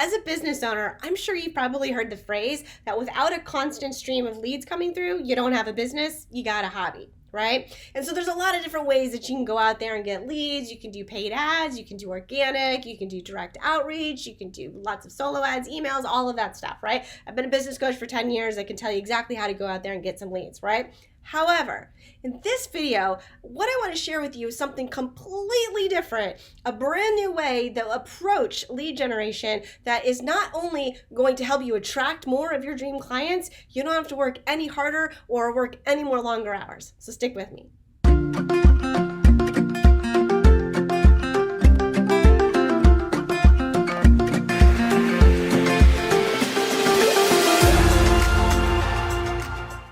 as a business owner, I'm sure you've probably heard the phrase that without a constant stream of leads coming through, you don't have a business, you got a hobby, right? And so there's a lot of different ways that you can go out there and get leads. You can do paid ads, you can do organic, you can do direct outreach, you can do lots of solo ads, emails, all of that stuff, right? I've been a business coach for 10 years. I can tell you exactly how to go out there and get some leads, right? However, in this video, what I want to share with you is something completely different, a brand new way to approach lead generation that is not only going to help you attract more of your dream clients, you don't have to work any harder or work any more longer hours. So stick with me.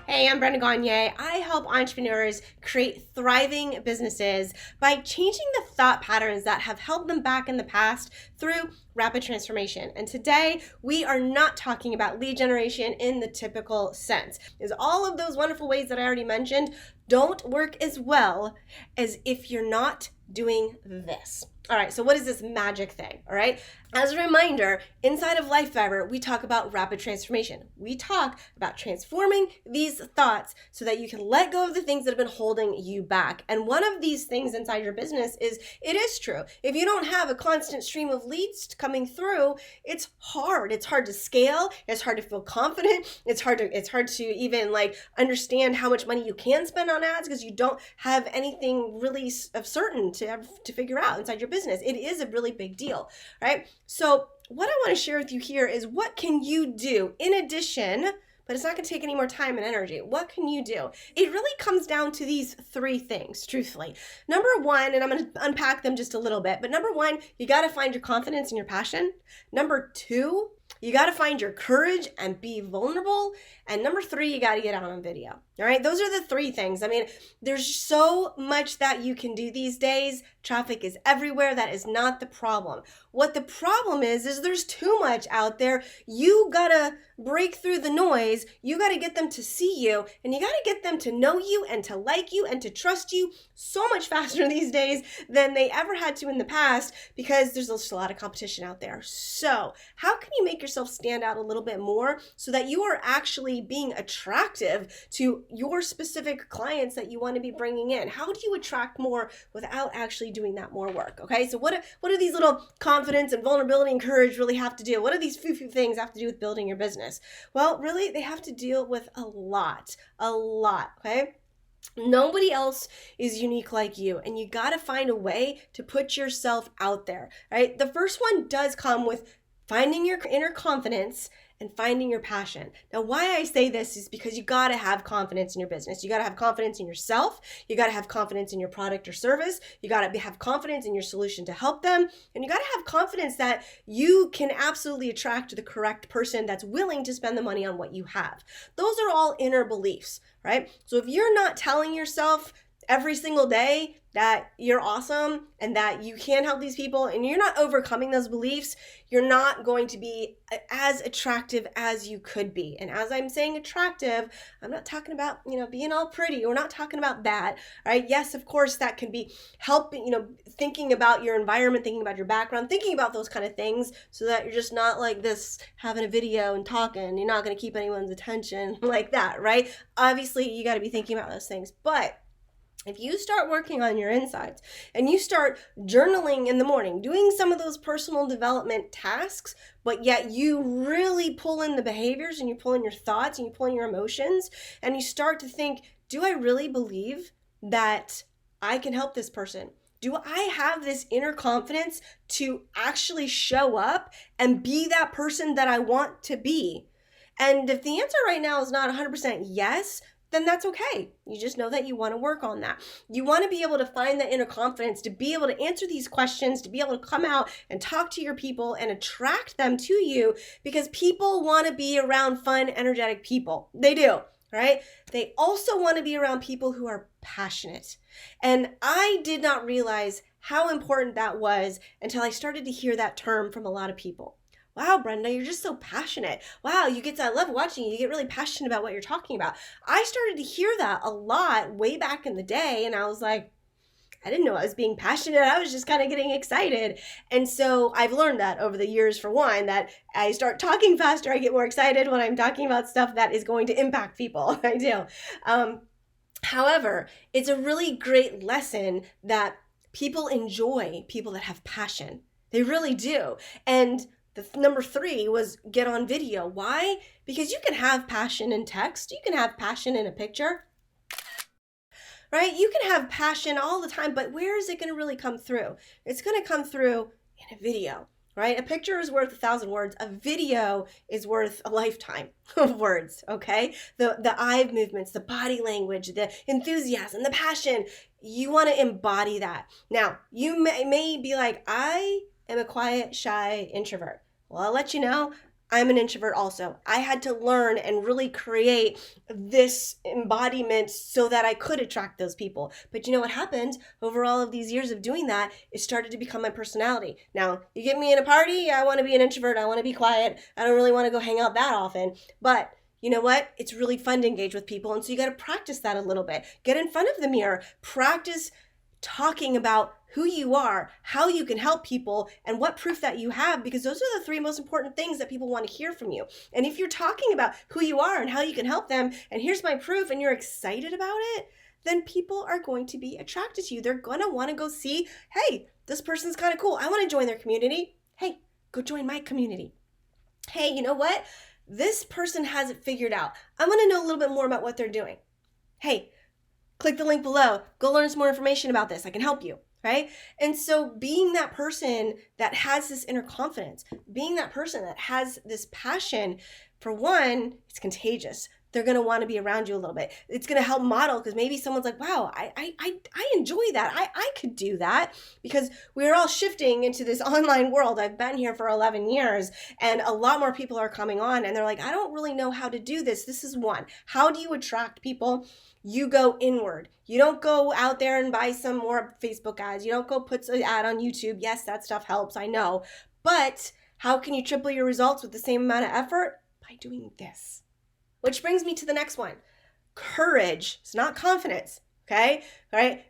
Hey, I'm Brenda. I help entrepreneurs create thriving businesses by changing the thought patterns that have held them back in the past through rapid transformation. And today we are not talking about lead generation in the typical sense, as all of those wonderful ways that I already mentioned don't work as well as if you're not doing this. All right, so what is this magic thing? All right, as a reminder, inside of Life Fiber, we talk about rapid transformation. We talk about transforming these thoughts so that you can let go of the things that have been holding you back. And one of these things inside your business is, it is true, if you don't have a constant stream of leads coming through, it's hard. It's hard to scale. It's hard to feel confident. It's hard to even understand how much money you can spend on ads because you don't have anything really of certain to figure out inside your business. It is a really big deal, right? So what I want to share with you here is what can you do in addition, but it's not going to take any more time and energy. What can you do? It really comes down to these three things, truthfully. Number one, and I'm going to unpack them just a little bit, but number one, you got to find your confidence and your passion. Number two, you got to find your courage and be vulnerable. And number three, you got to get out on video. All right. Those are the three things. I mean, there's so much that you can do these days. Traffic is everywhere. That is not the problem. What the problem is there's too much out there. You got to break through the noise. You got to get them to see you, and you got to get them to know you and to like you and to trust you so much faster these days than they ever had to in the past, because there's just a lot of competition out there. So how can you make yourself stand out a little bit more so that you are actually being attractive to your specific clients that you want to be bringing in? How do you attract more without actually doing that more work? Okay, so what do these little confidence and vulnerability and courage really have to do? What do these few things have to do with building your business? Well, really, they have to deal with a lot, okay? Nobody else is unique like you, and you got to find a way to put yourself out there, right? The first one does come with finding your inner confidence and finding your passion. Now, why I say this is because you got to have confidence in your business. You got to have confidence in yourself. You got to have confidence in your product or service. You got to have confidence in your solution to help them. And you got to have confidence that you can absolutely attract the correct person that's willing to spend the money on what you have. Those are all inner beliefs, right? So if you're not telling yourself every single day that you're awesome and that you can help these people, and you're not overcoming those beliefs, you're not going to be as attractive as you could be. And as I'm saying attractive, I'm not talking about, being all pretty. We're not talking about that, right? Yes, of course, that can be helping, thinking about your environment, thinking about your background, thinking about those kind of things so that you're just not like this, having a video and talking. You're not going to keep anyone's attention like that, right? Obviously, you got to be thinking about those things. But if you start working on your insides and you start journaling in the morning, doing some of those personal development tasks, but yet you really pull in the behaviors and you pull in your thoughts and you pull in your emotions, and you start to think, do I really believe that I can help this person? Do I have this inner confidence to actually show up and be that person that I want to be? And if the answer right now is not 100% yes, then that's okay. You just know that you want to work on that. You want to be able to find that inner confidence to be able to answer these questions, to be able to come out and talk to your people and attract them to you, because people want to be around fun, energetic people. They do, right? They also want to be around people who are passionate. And I did not realize how important that was until I started to hear that term from a lot of people. Wow, Brenda, you're just so passionate. Wow, I love watching you. You get really passionate about what you're talking about. I started to hear that a lot way back in the day, and I was like, I didn't know I was being passionate. I was just kind of getting excited. And so I've learned that over the years, for one, that I start talking faster. I get more excited when I'm talking about stuff that is going to impact people. I do. However, it's a really great lesson that people enjoy people that have passion. They really do. And the number 3 was get on video. Why? Because you can have passion in text. You can have passion in a picture, right? You can have passion all the time, but where is it going to really come through? It's going to come through in a video, right? A picture is worth 1,000 words. A video is worth a lifetime of words, okay? The eye movements, the body language, the enthusiasm, the passion. You want to embody that. Now, you may be like, I am a quiet, shy introvert. Well, I'll let you know, I'm an introvert also. I had to learn and really create this embodiment so that I could attract those people. But you know what happened over all of these years of doing that? It started to become my personality. Now, you get me in a party, I want to be an introvert, I want to be quiet, I don't really want to go hang out that often. But you know what? It's really fun to engage with people. And so you got to practice that a little bit. Get in front of the mirror, practice talking about who you are, how you can help people, and what proof that you have, because those are the 3 most important things that people want to hear from you. And if you're talking about who you are and how you can help them, and here's my proof, and you're excited about it, then people are going to be attracted to you. They're going to want to go see, hey, this person's kind of cool. I want to join their community. Hey, go join my community. Hey, you know what? This person has it figured out. I want to know a little bit more about what they're doing. Hey, click the link below. Go learn some more information about this. I can help you, right? And so being that person that has this inner confidence, being that person that has this passion, for one, it's contagious. They're going to want to be around you a little bit. It's going to help model, because maybe someone's like, wow, I enjoy that. I could do that, because we're all shifting into this online world. I've been here for 11 years and a lot more people are coming on and they're like, I don't really know how to do this. This is one. How do you attract people? You go inward. You don't go out there and buy some more Facebook ads. You don't go put an ad on YouTube. Yes, that stuff helps, I know. But how can you triple your results with the same amount of effort? By doing this. Which brings me to the next one. Courage. It's not confidence, okay? All right?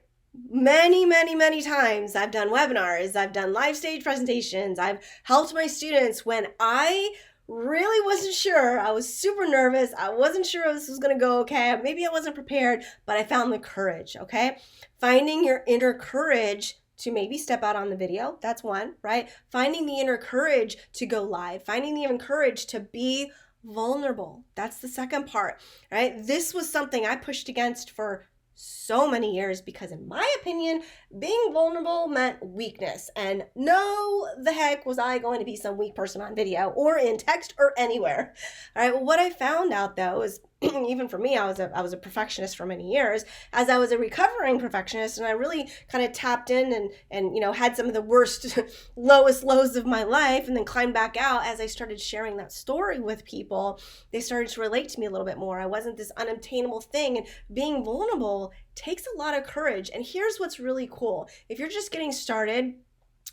Many times I've done webinars, I've done live stage presentations, I've helped my students when I really wasn't sure. I was super nervous. I wasn't sure if this was going to go okay. Maybe I wasn't prepared, but I found the courage, okay? Finding your inner courage to maybe step out on the video. That's one, right? Finding the inner courage to go live. Finding the inner courage to be vulnerable. That's the second part, right? This was something I pushed against for so many years, because in my opinion, being vulnerable meant weakness, and no the heck was I going to be some weak person on video or in text or anywhere. All right, well, what I found out though is even for me, I was a perfectionist for many years, as I was a recovering perfectionist, and I really kind of tapped in and had some of the worst lowest lows of my life, and then climbed back out. As I started sharing that story with people, they started to relate to me a little bit more. I wasn't this unobtainable thing, and being vulnerable takes a lot of courage. And here's what's really cool. If you're just getting started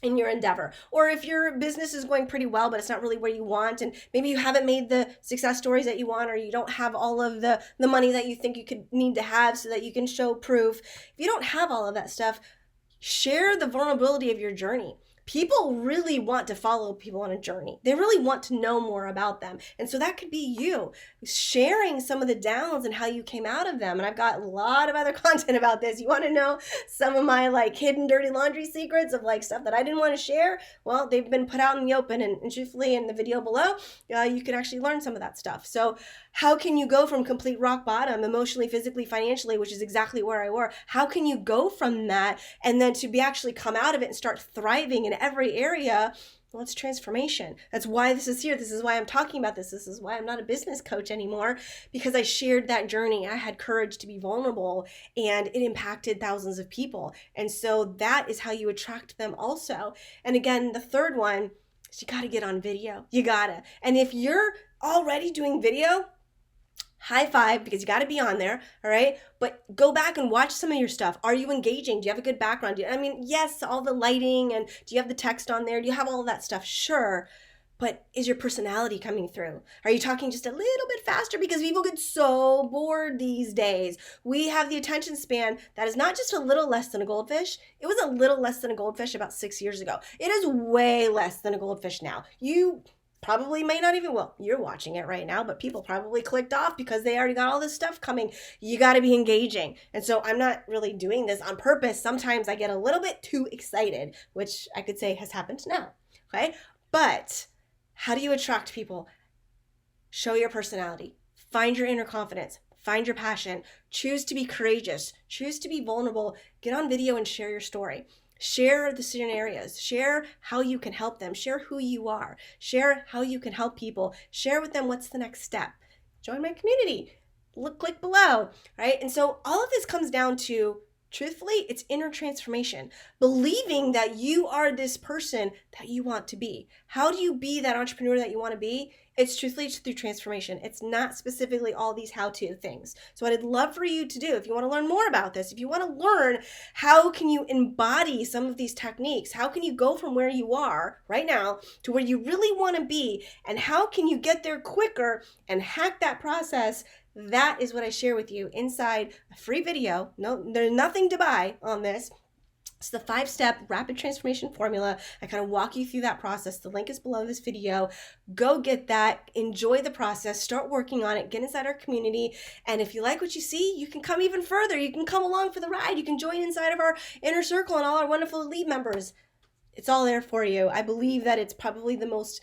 in your endeavor, or if your business is going pretty well but it's not really where you want, and maybe you haven't made the success stories that you want, or you don't have all of the money that you think you could need to have so that you can show proof. If you don't have all of that stuff, share the vulnerability of your journey. People really want to follow people on a journey. They really want to know more about them. And so that could be you sharing some of the downs and how you came out of them. And I've got a lot of other content about this. You want to know some of my hidden dirty laundry secrets of stuff that I didn't want to share? Well, they've been put out in the open, and truthfully in the video below, you can actually learn some of that stuff. So how can you go from complete rock bottom emotionally, physically, financially, which is exactly where I were? How can you go from that and then to be actually come out of it and start thriving in every area? Well, it's transformation. That's why this is here. This is why I'm talking about this. This is why I'm not a business coach anymore, because I shared that journey. I had courage to be vulnerable, and it impacted thousands of people. And so that is how you attract them also. And again, the third one is you got to get on video. You gotta. And if you're already doing video, high five, because you got to be on there, all right? But go back and watch some of your stuff. Are you engaging? Do you have a good background? Yes, all the lighting, and do you have the text on there? Do you have all of that stuff? Sure. but is your personality coming through? Are you talking just a little bit faster? Because people get so bored these days. We have the attention span that is not just a little less than a goldfish. It was a little less than a goldfish about 6 years ago. It is way less than a goldfish now. You probably may not even, well, you're watching it right now, but people probably clicked off because they already got all this stuff coming. You got to be engaging. And so I'm not really doing this on purpose. Sometimes I get a little bit too excited, which I could say has happened now. Okay. But how do you attract people? Show your personality. Find your inner confidence. Find your passion. Choose to be courageous. Choose to be vulnerable. Get on video and share your story. Share the scenarios. Share how you can help them. Share who you are. Share how you can help people. Share with them what's the next step. Join my community. Click below, right? And so all of this comes down to, truthfully, it's inner transformation. Believing that you are this person that you want to be. How do you be that entrepreneur that you want to be? It's truthfully through transformation. It's not specifically all these how-to things. So what I'd love for you to do, if you want to learn more about this, if you want to learn how can you embody some of these techniques, how can you go from where you are right now to where you really want to be, and how can you get there quicker and hack that process, that is what I share with you inside a free video. No, there's nothing to buy on this. It's the 5-step rapid transformation formula. I kind of walk you through that process. The link is below this video. Go get that. Enjoy the process. Start working on it. Get inside our community. And if you like what you see, you can come even further. You can come along for the ride. You can join inside of our inner circle and all our wonderful elite members. It's all there for you. I believe that it's probably the most...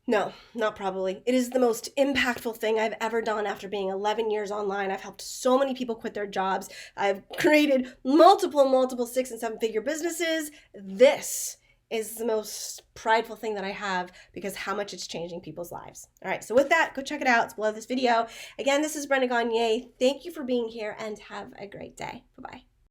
No, not probably. It is the most impactful thing I've ever done after being 11 years online. I've helped so many people quit their jobs. I've created multiple 6- and 7-figure businesses. This is the most prideful thing that I have because how much it's changing people's lives. All right, so with that, go check it out. It's below this video. Again, this is Brenda Gagne. Thank you for being here and have a great day. Bye-bye.